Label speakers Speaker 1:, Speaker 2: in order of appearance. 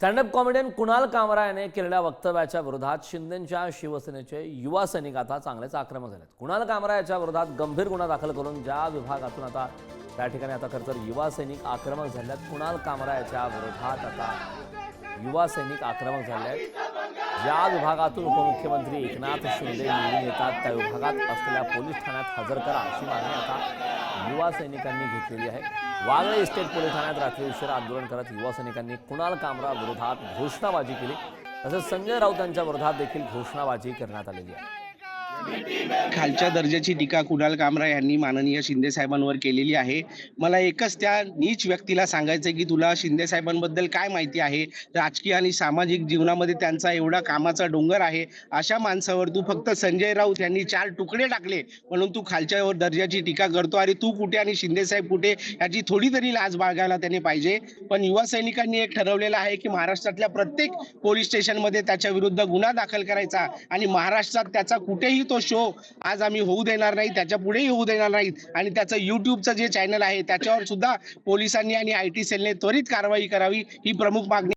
Speaker 1: Stand up comedian Kunal कामरा याने केलेल्या वक्तव्याच्या विरोधात शिंदेच्या शिवसेनेचे युवा सैनिक आता चांगलेच आक्रमक झालेत। कुणाल कामरा याच्या विरोधात गंभीर गुन्हा दाखल करून ज्या विभागातून आता त्या ठिकाणी आता खरं तर युवा सैनिक आक्रमक झाले आहेत। कुणाल कामरा याच्या विरोधात आता युवा सैनिक आक्रमक झाले आहेत। ज्या विभागातून उपमुख्यमंत्री एकनाथ शिंदे निवडून येतात त्या विभागात असलेल्या पोलीस ठाण्यात हजर करा अशी मागणी आता युवा सैनिकांनी घेतलेली आहे। वागळे इस्टेट पोलीस ठाण्यात रात्री उशिरा आंदोलन करत युवा सैनिकांनी कुणाल कामरा विरोधात घोषणाबाजी केली। तसेच संजय राऊत यांच्या विरोधात देखील घोषणाबाजी करण्यात आलेली आहे।
Speaker 2: खालच्या दर्जाची टीका कुणाल कामरा यांनी माननीय शिंदे साहेबांवर केलेली आहे। मला एकच त्या नीच व्यक्तीला सांगायचं की तुला शिंदे साहेबांबद्दल काय माहिती आहे। राजकीय आणि सामाजिक जीवनामध्ये त्यांचा एवढा कामाचा डोंगर आहे, अशा माणसावर तू फक्त संजय राऊत यांनी 4 तुकडे टाकले म्हणून तू खालच्या दर्जाची टीका करतो। आणि तू कुठे आणि शिंदे साहेब कुठे याची थोडी तरी लाज बाळगायला त्याने पाहिजे। पण युवा सैनिकांनी एक ठरवलेलं आहे की महाराष्ट्रातल्या प्रत्येक पोलीस स्टेशनमध्ये त्याच्या विरुद्ध गुन्हा दाखल करायचा आणि महाराष्ट्रात त्याचा कुठेही तो शो आज आम्ही होऊ देणार नाही, त्याच्या पुढेही होऊ देणार नाहीत। आणि त्याचं YouTubeचं जे चॅनल आहे त्याच्यावर सुद्धा पोलिसांनी आणि IT सेलने त्वरित कारवाई करावी ही प्रमुख मागणी।